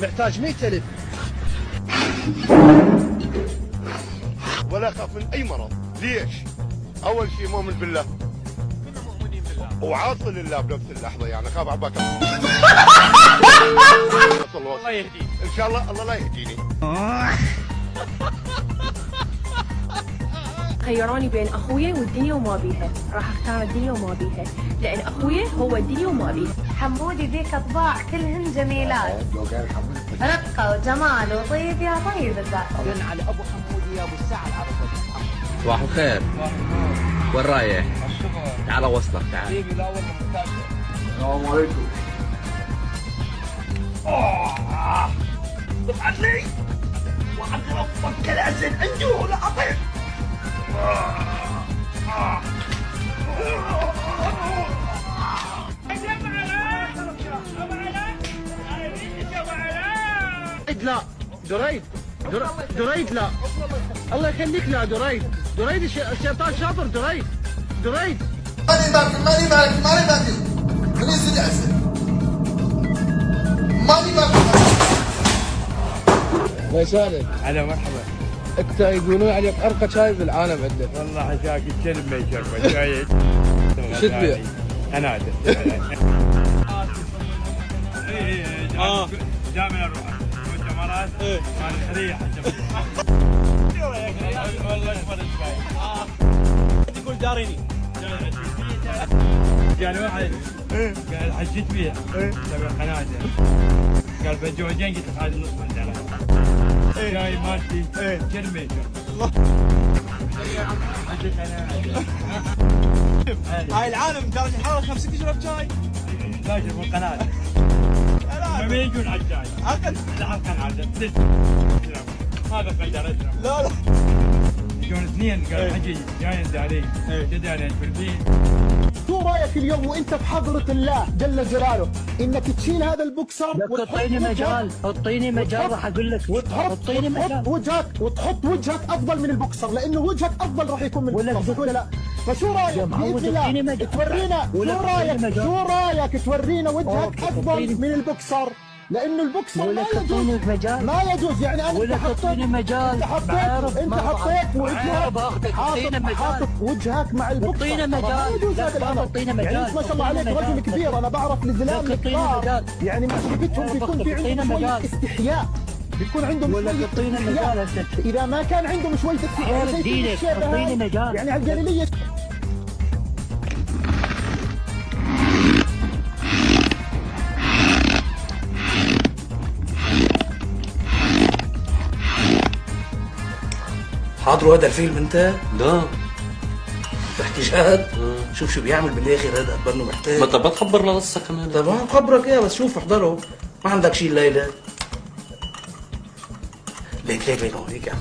محتاج 100,000. ولا أخاف من أي مرض. ليش؟ أول شيء مؤمن بالله. كلنا مؤمنين بالله. وعاصي لله بنفس اللحظة، يعني أخاف عباك. الله يهديك. إن شاء الله الله لا يهديني. خيروني بين اخويا والدنيا وما بيها، راح اختار الدنيا وما بيها، لان اخويا هو الدنيا وما بيها. حمودي ذيك اطباع كلهن جميلات، رقه وجمال وطيب يا طيب الذات. على ابو حمودي يا ابو السعد عرفت. صباح الخير. وين رايح؟ تعال اوصلك تعال. لا والله محتاج. السلام عليكم. ابعث لي وعد ربك لازم انجو ولا اطير. لا دريد دريد لا الله يخليك لا دريد الشيطان شاطر دريد ماني باكل من يزيد عسل ماني باكل. مسالك هلا مرحبا. انت يقولون عليك ارقى شاي بالعالم عندك. والله حشاك الكلب ما يشربه شاي. شو تبيع؟ انا جامع الروح والجمرات مال الحريه والله اكبر يقول داريني يعني واحد قال حجيت فيها تبع قنادر قال بجوجين قلت له هذا نص من درهم شاي مالتي كلمه هاي العالم درجة الحرارة 50 تشرب شاي. لا شوف القنادر ما يجون على الشاي عقل الحلقه عاد هذا قدر اشرب. لا يجون اثنين قال حجي جاي علي كذا انا في البيت. شو رايك اليوم وانت بحضرة الله جل جلاله انك تشيل هذا البوكسر تعطيني مجال، اعطيني مجال راح اقول لك وتحط وجهك افضل من البوكسر، لانه وجهك افضل راح يكون من البوكسر ولا لا؟ فشو رايك باذن الله تورينا شو رايك تورينا وجهك افضل من البوكسر، لانه البوكسر ما يجوز يعني انا انت حطيت وجهك مع البوكسر ما يجوز هذا الامر. يعني انت ما شاء الله عليك رجل كبير، انا بعرف الزلام الكبار يعني مسؤوليتهم بيكون في عندهم شويه استحياء، بيكون عندهم شويه استحياء. اذا ما كان عندهم شويه استحياء يعني على الجليليه. حاضروا هذا الفيلم انت؟ لا تحكي جهد؟ شوف شو بيعمل بالاخر هذا قبل محتاج. ما طب تخبرنا قصة كمان. طب انا بخبرك اياها بس شوف احضره. ما عندك شيء الليله؟ ليك هون ليك يا عم.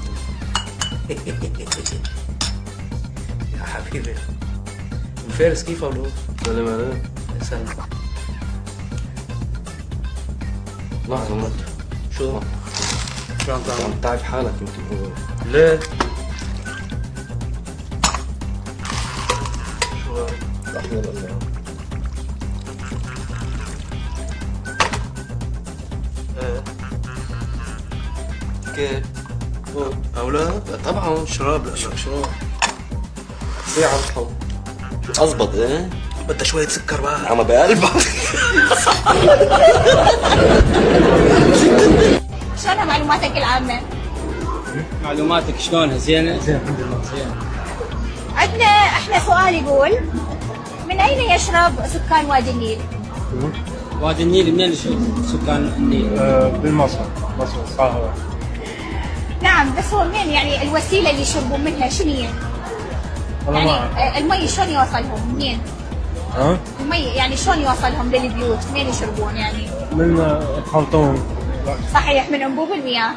يا حبيبي الفارس كيف ولو؟ سلام عليك. سلام. لحظة شو عم تعمل؟ عم تعب حالك يمكن هو. ليه؟ شو رحمة الله. كيف؟ او لا؟ طبعا شراب. لا شراب ايه عم تحط؟ شو اضبط ايه؟ بدها شوية سكر بقى. عم بقلبك. شلونها معلوماتك العامة؟ معلوماتك شلونها؟ زينة؟ زين الحمد لله زين. عندنا احنا سؤال يقول من اين يشرب سكان وادي النيل؟ وادي النيل منين سكان النيل؟ بالمصر مصر القاهرة. نعم بس هو منين يعني الوسيلة اللي يشربون منها شنو هي؟ يعني المي شلون يوصلهم منين؟ المي يعني شلون يوصلهم للبيوت؟ منين يشربون يعني؟ من الخرطوم. صحيح من انبوب المياه.